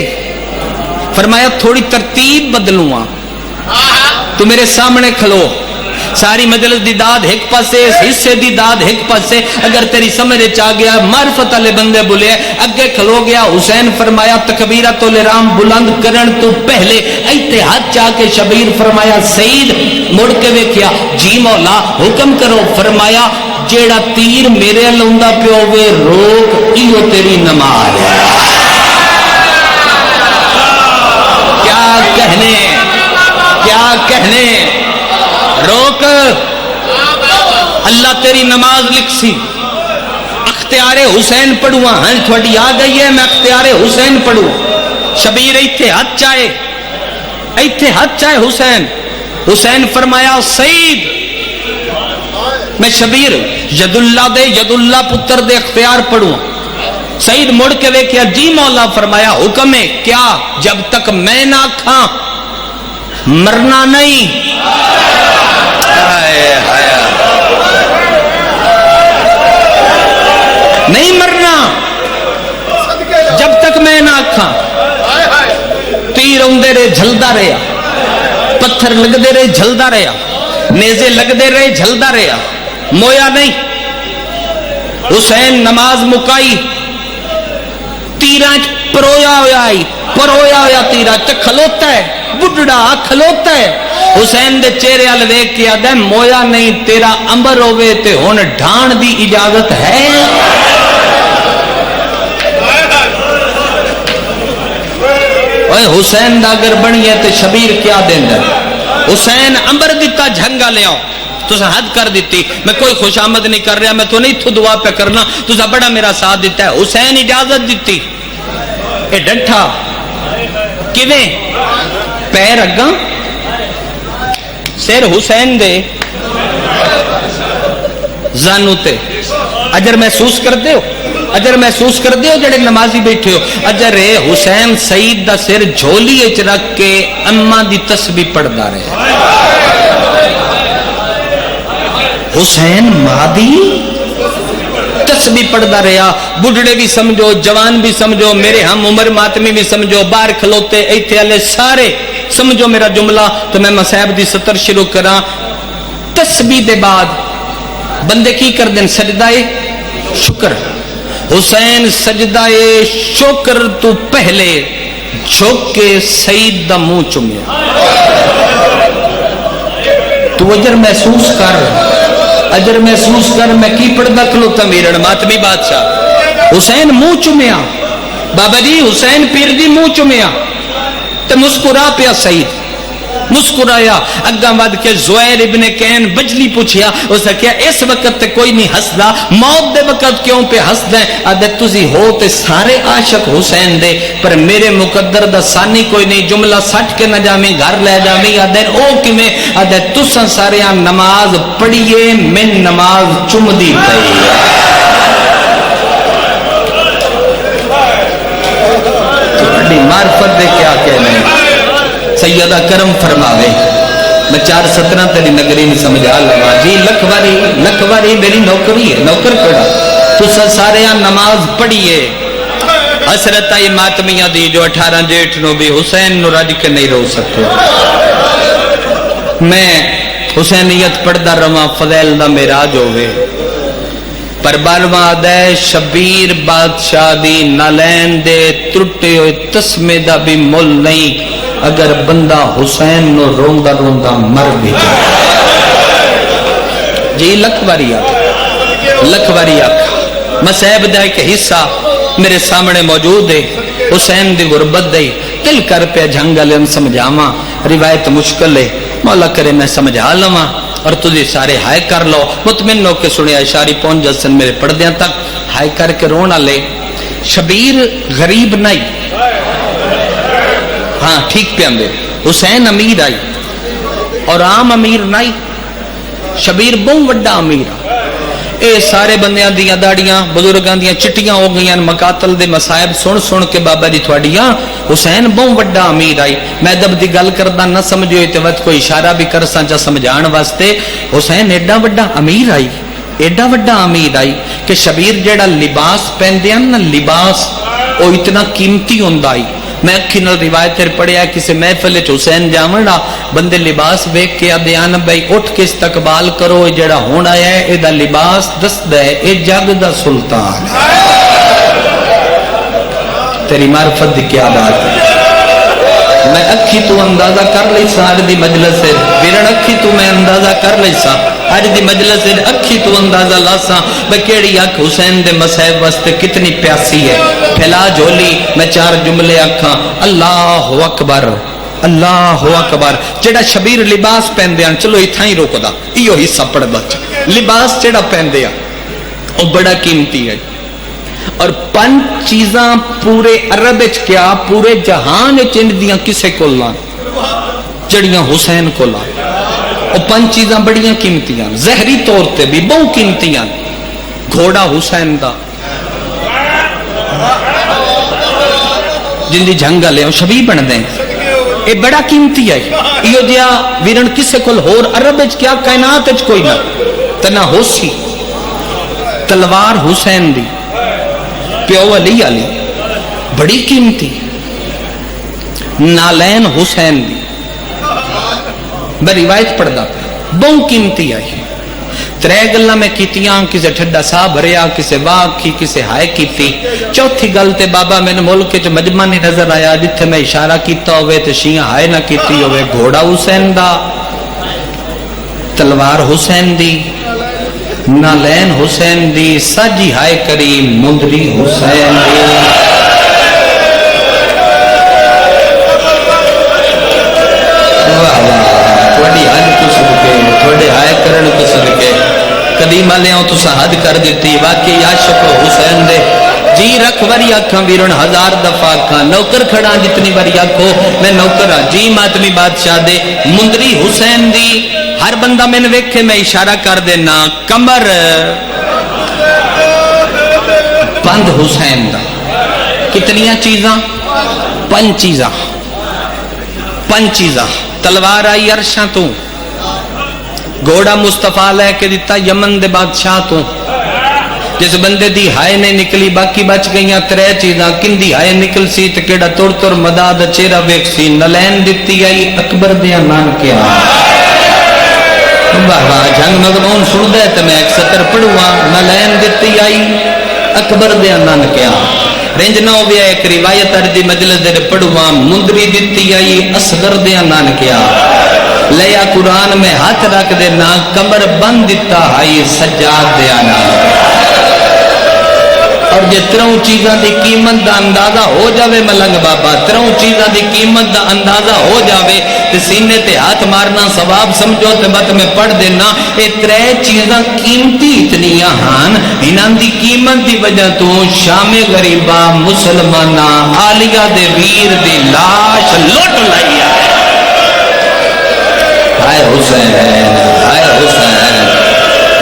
C: فرمایا تھوڑی ترتیب بدلوں تو میرے سامنے کھلو ساری مجلس دی داد ایک پاسے اس حصے دی داد ایک پاسے اگر تیری سمجھ چاہ گیا معرفت والے بندے بولے اگے کھلو گیا حسین فرمایا تکبیرۃ الارام بلند کرن تو پہلے ایتے ہاتھ چاہ کے شبیر فرمایا سعید مڑ کے ویکھیا جی مولا حکم کرو فرمایا جیڑا تیر میرے لوندا پیو وے روک ایو تیری نماز کیا کہنے روک اللہ تیری نماز لکھ سی اختیار حسین پڑھوا ہاں تھوڑی یاد آئی ہے میں اختیار حسین پڑھوں شبیر ایتھے ہاتھ چاہے حسین فرمایا سعید میں شبیر ید اللہ پتر دے اختیار پڑھوں سعید مڑ کے دیکھیا جی مولا فرمایا حکم ہے کیا جب تک میں نہ کھاں مرنا نہیں نہیں مرنا اکھاں تیر آندے رہے جھلدا رہا پتھر لگدے رہے جھلدا رہا نیزے لگدے رہے جھلدا رہا مویا نہیں حسین نماز مکائی تیراں پرویا ہویا تیرا تے کھلوتا ہے بڈڑا کھلوتا ہے حسین دے چہرے ال ویکھ کے آدا مویا نہیں تیرا امبر ہوے تے ہن ڈھان دی اجازت ہے اوے حسین دا اگر بنی ہے تے شبیر کیا دیندا حسین امبر دتا جھنگا لے آؤ تسا حد کر دیتی میں کوئی خوش آمد نہیں کر رہا میں تو نہیں تو دعا پہ کرنا تسا بڑا میرا ساتھ دیتا ہے حسین اجازت دیتی اے ڈنٹھا کیویں پیر اگاں سر حسین دے زانو تے اجر محسوس کر دے ہو جڑے نمازی بیٹھے ہو اجر حسین سعید دا سر جھولی وچ رکھ کے اما دی تسبیح پڑھدا رہے حسین مادی تسبیح پڑھدا رہا بڈھڑے بھی سمجھو جوان بھی سمجھو میرے ہم عمر ماتمی بھی سمجھو باہر کھلوتے ایتھے والے سارے سمجھو میرا جملہ تو میں مصائب دی سطر شروع کراں تسبیح دے بعد بندے کی کر دیں سجدہ شکر حسین سجدہ شکر تو پہلے جھک کے سعید دا منہ چومیا تو اجر محسوس کر میں کی پڑھدا کھلوتا میرن ماتمی بادشاہ حسین منہ چومیا بابا جی حسین پیر دی منہ چومیا تے مسکرا پیا سعید مسکرایا اگاں ود کے زہیر ابن کین بجلی پوچھیا اس نے کہا اس وقت تے کوئی نہیں ہسدا موت دے وقت کیوں پہ ہسدا ہے آدھے تسی ہو تے سارے عاشق حسین دے پر میرے مقدر دا ثانی کوئی نہیں جملہ سٹ کے نہ جاویں گھر لے جاویں آدھے او کیویں آدھے تساں سارے نماز پڑھیے من نماز چمدی پئی تہاڈی معرفت دے کیا کہنے سیدہ کرم فرماوے میں 4:17 تیری نگری میں سمجھا لوا جی لکھ واری میری نوکری ہے نوکر کڑا تسا سارے نماز پڑھیے حسرت آئی ماتمیہ دی جو 18 جیٹھ نو بھی حسین نو رج کے نہیں رو سکتے میں حسینیت پڑھدا رواں فضیل دا معراج ہوئے پر بالواں دے شبیر بادشاہ دی نالین دے ترٹے ہوئے تسمے دا بھی مل نہیں اگر بندہ حسین نو روندا روندا مر بھی جائے جی لکھ واری آکھ مصائب دا ایک حصہ میرے سامنے موجود ہے حسین دی غربت دے دل کر پہ جھنگلن سمجھاواں روایت مشکل ہے مولا کرے میں سمجھا لواں اور تجھے سارے ہائے کر لو مطمئن ہو کے سنیا اشاری پہنچ جسن میرے پردیاں تک ہائے کر کے رونا لے شبیر غریب نہیں ہاں ٹھیک پہ اندے حسین امیر آئی اور عام امیر نہیں شبیر بہت وڈا امیر اے سارے بندیاں دیاں داڑیاں بزرگاں دیاں چٹیاں ہو گئیاں مقاتل دے مصائب سن کے بابا جی تھوڑیاں حسین بہت وڈا امیر آئی میں جب دی گل کردا نہ سمجھو تے وقت کوئی اشارہ بھی کرساں جا سمجھان واسطے حسین ایڈا وڈا امیر آئی کہ شبیر جیڑا لباس پہندے نا لباس او اتنا قیمتی ہوندا آئی میں اکھی نال روایت پڑھیا کسی محفل حسین جاونا بندے لباس ویکھ کے آدھیان بھائی اٹھ کے استقبال کرو جڑا ہونا ہے اے دا لباس دسدا ہے اے جگ دا سلطان ہے تیری معرفت دی کیا بات ہے میں اکھی تو اندازہ کر لئی سا اج دی مجلس ہے ویرن اکھی تو میں اندازہ کر لئی سا اج دی مجلس ہے اکھی تو اندازہ لاسا میں کیڑی اکھ حسین دے مصائب واسطے کتنی پیاسی ہے پھیلا جھولی میں 4 جملے اکھاں اللہ اکبر جڑا شبیر لباس پہندے ہیں چلو ایتھاں ہی روکدا ایو حصہ پڑھدا لباس جڑا پہندے ہیں او بڑا قیمتی ہے اور 5 چیزاں پورے عرب وچ کیا پورے جہان وچ اندیاں کسے کول نہ جڑیاں حسین کول او 5 چیزاں بڑیاں قیمتیاں ظاہری طور تے بھی بہت قیمتیاں گھوڑا حسین دا جن دی جنگل ہے شبی بن دیں اے بڑا قیمتی ہے ایو جیا ویرن کسے کول ہور عرب وچ کیا کائنات وچ کوئی نہ تنا ہوسی تلوار حسین دی پیو علی بڑی قیمتی نالین حسین دی میں روایت پڑھدا پیا بہت قیمتی آئی ترے گلاں میں کیتیاں کسے ٹھڈا سا بھریا کسے واہ کی کسے ہائے کیتی چوتھی گل تے بابا میں ملک چ مجمع نہیں نظر آیا جتھے میں اشارہ کیتا ہوئے تے شیعہ ہائے نہ کیتی ہوئے گھوڑا حسین دا تلوار حسین دی نالین حسین دی ساجی ہائے کریم مندری حسین دی تھوڑی حج تو صدقے تھوڑے ہائے کرن تو صدقے قدیم آلیاں تو حد کر دیتی واقعی عاشق حسین دے جی رکھ وری آکھاں ویرن ہزار دفعہ آکھاں نوکر کھڑا جتنی وری آکھو میں نوکر ہاں جی ماتمی بادشاہ دے مندری حسین دی ہر بندہ میں نے ویکھے میں اشارہ کر دینا کمر بند حسین دا کتنیاں چیزاں پنج چیزاں تلوار آئی عرشاں تو گھوڑا مصطفیٰ لے کے دیتا یمن دے بادشاہ تو جس بندے دی ہائے نے نکلی باقی بچ گئیاں ترے چیزاں کن دی ہائے نکل سی تے کیڑا تر مداد چہرہ ویکھ سی نلین دتی آئی اکبر دیا نان کیا واہ جنگ مضمون سن دے تے میں ایک سطر پڑھواں نلین دتی آئی اکبر دیا نان کیا رنج نہ ہویا ایک روایت ارجی مجلس دے پڑھواں مندری دتی آئی اصغر دیا نان کیا لیا قرآن میں ہاتھ رکھ دینا کمر بند دیتا ہائی سجاد دیا نان اور جے تروں چیزاں دی قیمت دا اندازہ ہو جاوے ملنگ بابا تروں چیزاں دی قیمت دا اندازہ ہو جاوے تے سینے تے ہاتھ مارنا ثواب سمجھو تے بات میں پڑھ دینا اے ترے چیزاں قیمتی اتنیاں ہان انہاں دی قیمت دی وجہ تو شام غریبہ مسلمانہ عالیہ دے ویر دی لاش لٹ لائی ہے ہائے حسین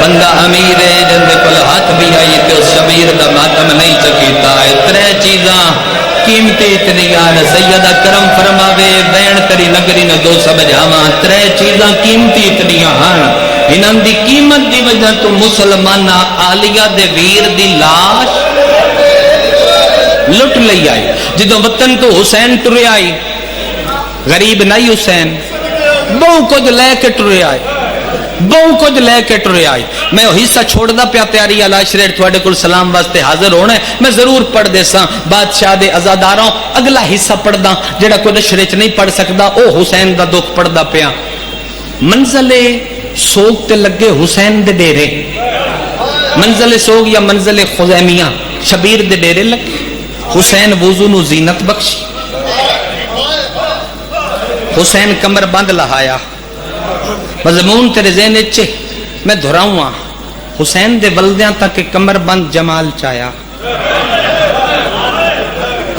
C: بندہ امیر ہے جن دے کل ہاتھ بھی آئی تے اس شبیر دا ماتم نہیں چکیتا ہے ترے چیزاں قیمتی اتنیاں سیدہ کرم فرماوے بین تری نگری نہ دو سمجھاواں ترے چیزاں قیمتی اتنیاں ہاں انہاں دی قیمت دی وجہ تو مسلمانہ عالیہ دے ویر دی لاش لٹ لئی آئی جدوں وطن تو حسین ٹرے آئی غریب نہیں حسین بہو کچھ لے کے ٹرے آئی میں حصہ چھوڑ دا پیا پیاری الاشریر تھوڑے کل سلام واسطے حاضر ہونا ہے میں ضرور پڑھ دے ساں بادشاہ دے ازاداراں اگلا حصہ پڑھ دا جڑا کوئی شریچ نہیں پڑھ سکدا او حسین دا دکھ پڑھ دا پیا منزل سوگ تے لگے حسین دے ڈیرے منزل سوگ یا منزل خزیمیہ شبیر دے ڈیرے لگے حسین وضو نو زینت بخشی حسین کمر بند لہایا مضمون تیرے ذہن اچھے میں دھراؤں حسین دے ولدیاں تک کمر بند جمال چایا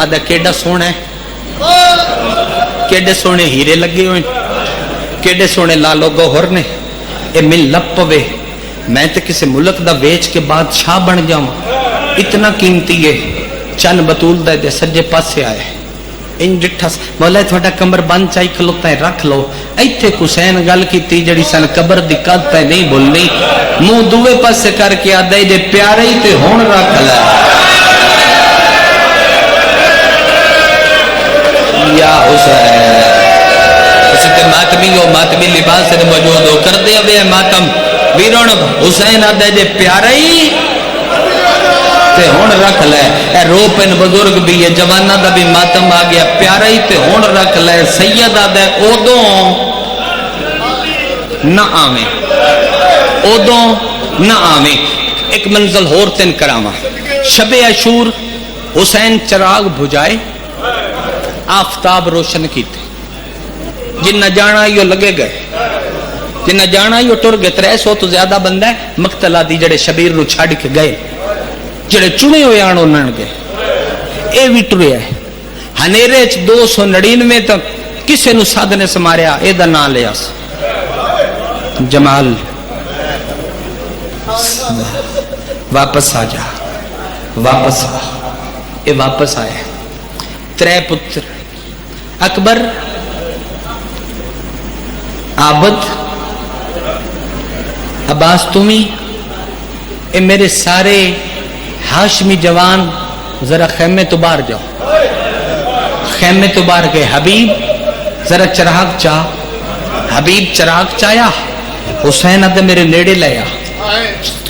C: آدھا کیڑا سونا ہے کیڑے سونے ہیرے لگے ہوئے کیڑے سونے لالو گوہر نے اے مل لپ پوے میں تے کسے ملک دا ویچ کے بادشاہ بن جاؤں اتنا قیمتی ہے چند بطول دے سجے پاسے آئے ان جٹھا مولا تھوڑا کمر بند چاہی کھلوتا ہے رکھ لو ایتھے حسین گل کی تی جڑی سن قبر دی قد تے نہیں بھولنی منہ دوے پاسے کر کے آدھے جے پیارے ہی تے ہون رکھ لے یا حسین کسی تے ماتمی ہو ماتمی لباس سے موجود ہو کر دے ہوئے ماتم ویرون حسین آدھے جے پیارے ہی تے ہون رکھ لے اے روپن بزرگ بھی ہے جوانہ دا بھی ماتم آ گیا پیارا ہی تے ہون رکھ لے سید آدھے اودوں نہ آویں ایک منزل ہور تن کراما شب عاشور حسین چراغ بھجائے آفتاب روشن کیتے جنہ جانا یہ لگے گئے جنہ جانا یہ ٹر گئے 300 تو زیادہ بندہ ہے مقتلہ دی جڑے شبیر نو چھاڑ کے گئے جڑے چنے ہوئے آن انہوں نے اے بھی ٹرے ہے ہنیرے 299 تک کسے نو سادھ نے سماریا اے دا نام لیا جمال واپس آ جا واپس آ اے واپس آئے 3 پتر اکبر عابد عباس تمی اے میرے سارے ہاشمی جوان ذرا خیمے تو باہر جاؤ. خیمے تو باہر گئے. حبیب ذرا چراغ چاہ. حبیب چراغ چایا. حسین آدھے میرے نیڑے لیا.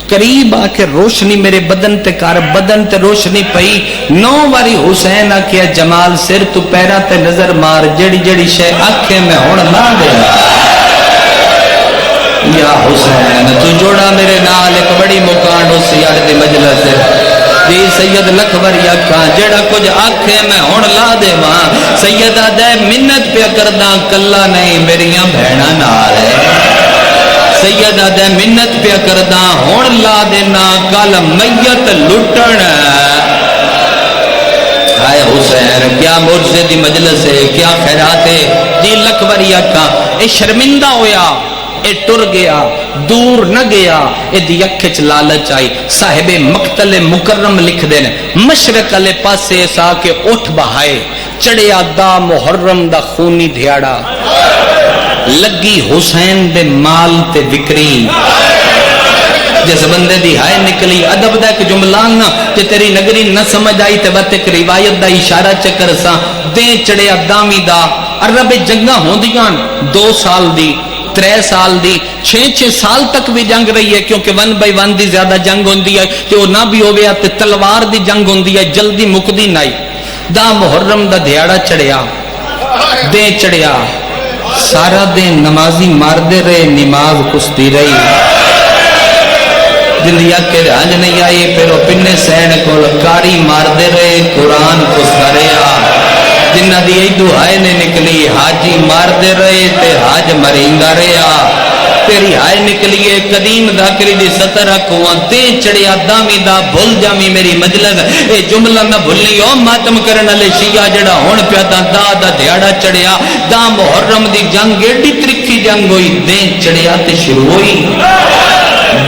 C: قریب آ کے روشنی میرے بدن تے کر. بدن تے روشنی پئی. 9 واری حسین آکھیا جمال سر تو پیرا تے نظر مار. جڑی جڑی شے آنکھیں میں ہون لا دے. یا حسین تو جوڑا میرے نال ایک بڑی مکان ہو سیار دی مجلس جی سید لکھور یکاں جڑا کچھ آنکھیں میں ہون لا دے ماں. سیدہ دے منت پہ کرداں کلا نہیں میریاں بہنا نال ہے. سیدہ دے منت پہ کرداں ہون لا دینا کل میت لٹن. ہائے حسین کیا مرزے دی مجلس ہے کیا خیرات ہے. جی لکھور یکاں اے شرمندہ ہویا اے ٹر گیا دور نہ گیا. اے دی اکھچ لالچ آئی. صاحب مقتل مکرم لکھ دینے مشرق والے پاسے سا کے اٹھ بہائے. چڑیا دا محرم دا خونی دھیاڑا. لگی حسین دے مال تے وکری. جس بندے دی ہائے نکلی ادب دا ایک جملان کہ تیری نگری نہ سمجھ آئی تے بات ایک روایت دا اشارہ چکر سا. دے چڑیا دامی دا عرب جنگاں ہوں دیاں 2 سال دی 3 سال دی 6 سال تک بھی جنگ رہی ہے کیونکہ 1 by 1 دی زیادہ جنگ ہوندی ہے کہ وہ نہ بھی ہویا تے تلوار دی جنگ ہوندی ہے جلدی مکدی نائی. دا محرم دا دھیاڑا چڑیا دے چڑیا سارا دن نمازی مار دے رہے نماز کستی رہی. جلدیا کے رانج نہیں آئی پھر وہ پنے سین کو کاری مار دے رہے قرآن کستا رہا. جنہ دی ایدو ہائے نے نکلی حاجی مار دے رہے تے حاج مرینگا رہا. تیری ہائے نکلیے قدیم ذاکری دی ستر اکوان تے چڑیا دامی دا بھول جامی میری مجلس. اے جملہ نہ بھولی او ماتم کرن علی شیعہ جڑا ہون پیادا دا دھیاڑا چڑیا. دا محرم دی جنگ ایڈی ترکھی جنگ ہوئی. دے چڑیا تے شروع ہوئی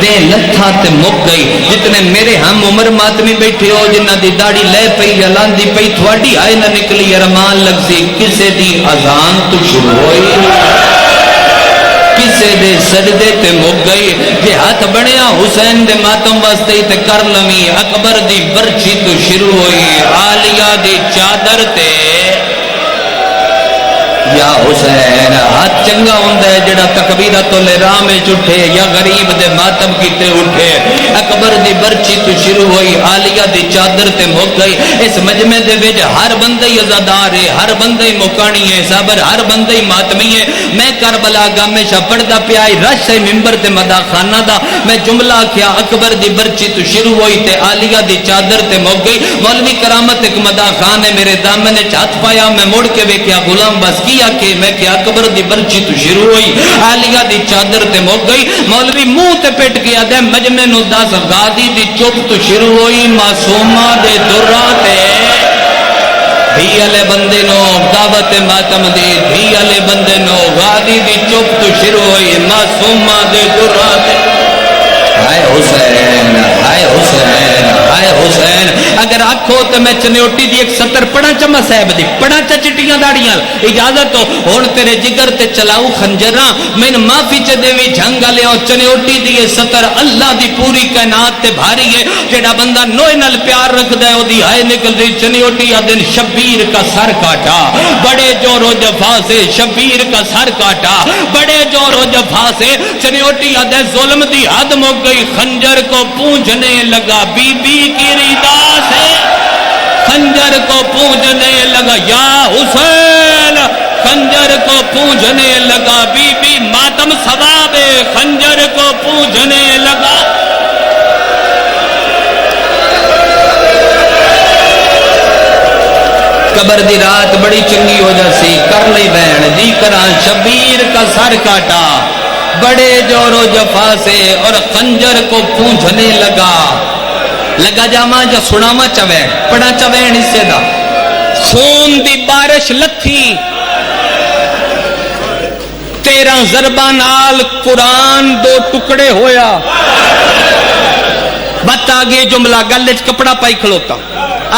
C: دے لتھا تے مک گئی. جتنے میرے ہم عمر ماتمی بیٹھے ہو جنہ دی داڑی لے پئی جلان دی پئی تھوڑی آئے نہ نکلی ارمان لگ سی. کسے دی اذان تو شروع ہوئی کسے دے سجدے تے مک گئی. جے ہاتھ بڑیا حسین دے ماتم واسطے تے کر لمی. اکبر دی برچی تو شروع ہوئی. عالیہ دی چادر تے یا حسین ہاتھ چنگا ہوندہ ہے جڑا تکبیرت الارام اٹھے یا غریب دے ماتم کیتے اٹھے. اکبر دی برچی تو شروع ہوئی. عالیہ دی چادر تے مک گئی. اس مجمع دے وچ ہر بندہ عزادار ہے ہر بندہ مکانی ہے صبر ہر بندہ ماتمی ہے. میں کربلا گاہ میں پڑھدا پیا رش ہے منبر تے مدا خانہ دا. میں جملہ کیا اکبر دی برچی تو شروع ہوئی تے عالیہ دی چادر تے مک گئی. مولوی کرامت ایک مدا خان نے میرے دامن وچ ہاتھ پایا. میں مڑ کے ویکھیا غلام بس کی کہ میں کہ اکبر دی برچی تو شروع ہوئی عالیہ دی چادر تے مک گئی. مولوی منہ تے پٹ گیا دے مجمع نو 10 غازی دی چپ تو شروع ہوئی. معصومہ دے درہ تے دھی والے بندے نو دعوت ماتم دی دھی والے بندے نو غازی دی چپ تو شروع ہوئی. معصومہ دے درہ تے ہائے حسین ہائے حسین ہائے حسین. اگر آکھو تو میں چنیوٹی دی ایک سطر پڑھا چما صاحب دی پڑھا چا چٹیاں داڑیاں اجازت ہو ہون تیرے جگر تے چلاؤ خنجراں میں معافی چ دیوی جنگ والے چنیوٹی دی یہ سطر اللہ دی پوری کائنات تے بھاری ہے. جڑا بندہ نوئے نال پیار رکھدا ہے او دی ہائے نکل دی چنیوٹی آ دن شبیر کا سر کاٹا بڑے جور و جفا سے. شبیر کا سر کاٹا بڑے جور و جفا سے. چنیوٹی آ دے ظلم دی حد مک گئی. خنجر کو پونجنے لگا بی بی کی رضا سے. خنجر کو پونجنے لگا یا حسین. خنجر کو پونجنے لگا بی بی ماتم ثواب. خنجر کو پونجنے لگا. قبر دی رات بڑی چنگی ہو جاسی کر لئی بہن جی کراں. شبیر کا سر کاٹا بڑے جور و جفا سے اور خنجر کو پونجھنے لگا جاما جو سناما چوے پڑا چوے حصے دا. خون دی بارش لتھی 13 ضربہ نال قرآن 2 ٹکڑے ہویا. بات آگے جملہ گلچ کپڑا پائی کھلوتا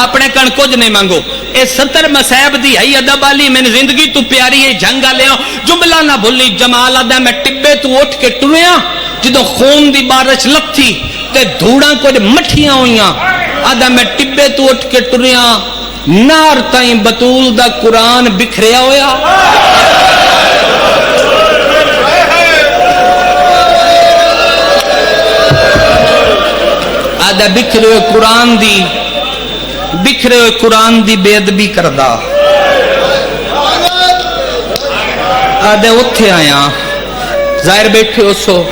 C: اپنے کن کچھ نہیں مانگو. اے 70 مسائب دی ہے ادب والی میں زندگی تو پیاری ہے جنگ والے جملہ نہ بھولی. جمال آدھا میں ٹبے تو اٹھ کے ٹریا جدو خون دی بارش لتھی تے دھوڑاں کچھ مٹھیاں ہوئیاں آدھا میں ٹبے تو اٹھ کے ٹریا نار تائیں بطول دا قرآن بکھریا ہویا آدھا بکھرے ہوئے قرآن دی بے ادبی کردہ آدھے اتھے آیا ظاہر بیٹھے ہو سو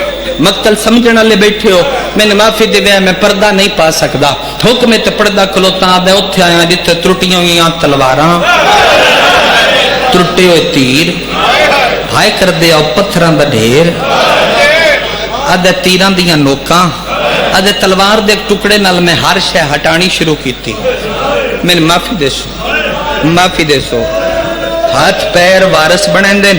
C: مقتل سمجھنا لے بیٹھے ہو میں نے معافی دے گیا میں پردہ نہیں پا سکتا حکم تے پردہ کھلوتا آدھے اتھے آیا جتے ترٹیاں ہوئیاں تلواراں ترٹے ہوئے تیر بھائی کر دیا پتھران دا ڈھیر آدھے تیران دیاں نوکاں آدھے تلوار دے ٹکڑے نال میں ہر شے ہٹانی شروع کی تھی میں نے معافی دے سو ہاتھ پیر وارث بنیں دیں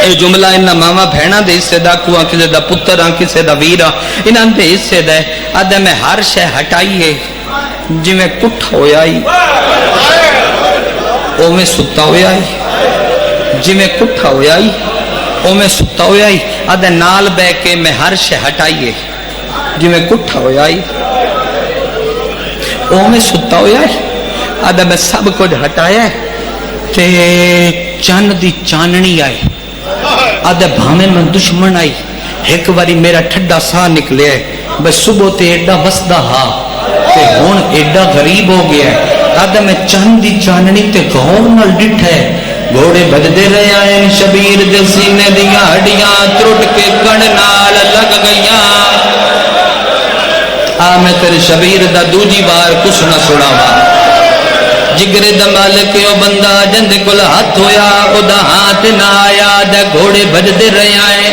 C: اے جملہ انہا ماما بھینا دے حصے دا کوہاں کسے دا پتر آن کسے دا ویرہ انہاں دے حصے دے آدھے میں ہر شے ہٹائیے جی میں کٹھا ہویائی او میں ستا ہویائی جی میں کٹھا ہویائی او میں ستا ہویائی آدھے نال بے کے میں ہر شے ہٹائیے جی میں کٹھا ہویائی او میں ستا ہویائی آدھے میں سب کچھ ہٹایا تے چاند دی چاننی آئی آدھے بھامے میں دشمن آئی ایک باری میرا ٹھڈا سا نکلے بس صبح تے ایڈا وسدا ہا تے ہون ایڈا غریب ہو گیا ہے آدھے میں چاند دی چاننی تے غور نال ڈٹھے گھوڑے بجدے رہے آئے شبیر دے سینے دیاں ہڈیاں ترٹ کے کڑ نال لگ گئیاں میں تیرے شبیر دا دوجی بار کچھ نہ سڑاوا جگرے دا مالک او بندہ جندے کل ہاتھ ہویا او دا ہاتھ نہ آیا دے گھوڑے بج دے رہے آئے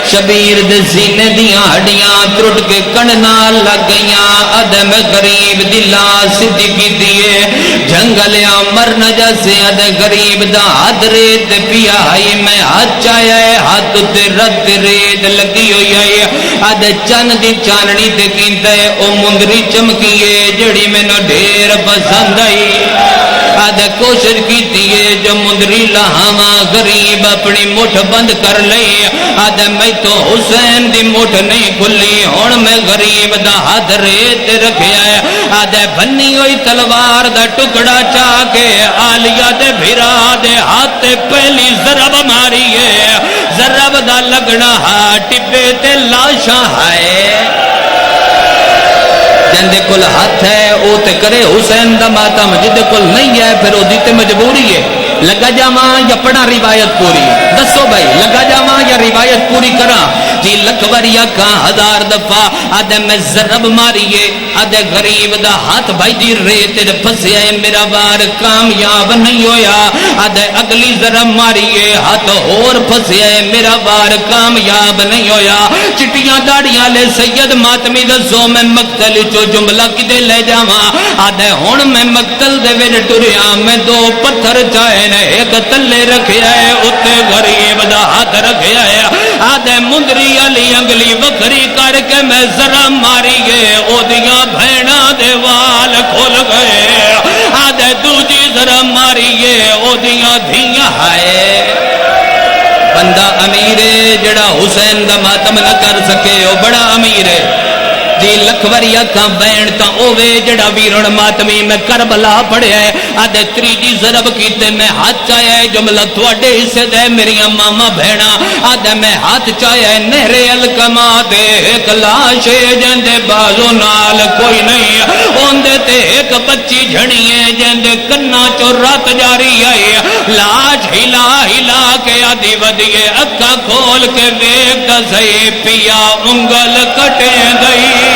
C: شبیر دے سینے دیاں ہڈیاں ترٹ کے کڑنا لگ گئیاں ادھے میں غریب دلا صدقی دیئے جنگلیا مر نہ جیسے ادھے غریب دا ہاتھ ریت پیا آئی میں ہاتھ چاہیا ہے ہاتھ تے رد ریت لگی ہوئی آئی ادھے چن دی چاننی تے کینتا ہے او مندری چمکیے جڑی میں نو ڈھیر پسند آئی آدھے کوشش کی دیئے جو مندری لہاما غریب اپنی مٹھ بند کر لئی آدھے میں تو حسین دی مٹھ نہیں کھلی ہون میں غریب دا ہاتھ ریت رکھیا ہے آدھے بھنی ہوئی تلوار دا ٹکڑا چاہ کے آلیا دے بھیرا دے ہاتھ پہلی ضرب ماری ہے ضرب دا لگنا ٹپے تے لاشاں ہے جندے کل ہاتھ ہے او تے کرے حسین دا ماتم جدے کل نہیں ہے پھر او دیتے مجبوری ہے لگا جاواں یا پڑھا روایت پوری دسو بھائی لگا جاواں یا روایت پوری کرا جی لکھوریا کا ہزار دفعہ آدھے میں ضرب ماریے آدھے غریب دا ہاتھ بھائی دی ریت پھسے ہے میرا وار کامیاب نہیں ہویا آدھے اگلی ضرب ماریے ہاتھ اور پھسے ہے میرا وار کامیاب نہیں ہویا چٹیاں داڑیاں لے سید ماتمی دسو میں مقتل چو جملہ کی دے لے جاواں آدھے ہون میں مقتل دے ویڈ ٹوریا میں دو پتھر چاہے نے ایک تلے رکھیا ہے اتے غریب دا ہاتھ رکھیا ہے آدھے مندری علی انگلی وکری کر کے میں ذرا ماری گئے او دیاں بھینا دے وال کھول گئے آدھے دوجی ذرا ماری گئے او دیاں دھیاں ہائے بندہ امیر ہے جڑا حسین دا ماتم نہ کر سکے او بڑا امیر ہے جی لکھوریا کا بین تا اوے جڑا ویرن ماتمی میں کربلا پڑے ہے آدھے تریجی ضرب کیتے میں ہاتھ چاہیا ہے جملہ تھوڑے حصے دے میری ماما بہنا آدھے میں ہاتھ چاہیا ہے نہر الکما دے ایک لاشے جندے بازو نال کوئی نہیں اوندے تے ایک بچی جھڑی ہے جندے کنا چو رات جاری آئی لاش ہلا ہلا کے آدھی ودیے اکھا کھول کے ویک دسائی پیا انگل کٹے گئی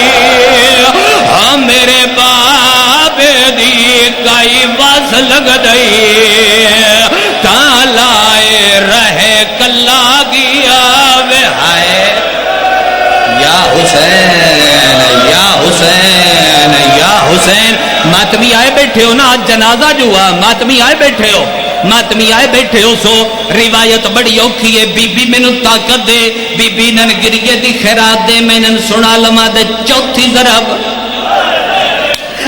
C: ہاں میرے باپ دی کئی باس لگ دئی کالائے رہے کلا گیا وے ہائے یا حسین یا حسین یا حسین ماتمی آئے بیٹھے ہو نا آج جنازہ جو ہوا ماتمی آئے بیٹھے ہو ماتمی آئے بیٹھے ہو سو روایت بڑی اوکھی ہے بی بی میں نو طاقت دے بی بی نن گریے دی خیرات دے میں نن سنا لما دے چوتھی ضرب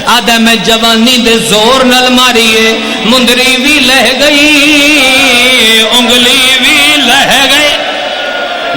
C: آدھے میں جوانی دے زور نل ماریے مندری بھی لہ گئی انگلی بھی لہ گئی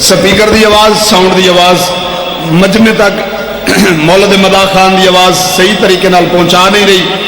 A: سپیکر دی آواز ساؤنڈ دی آواز مجمع تک مولد مدا خان دی آواز صحیح طریقے نال پہنچا نہیں رہی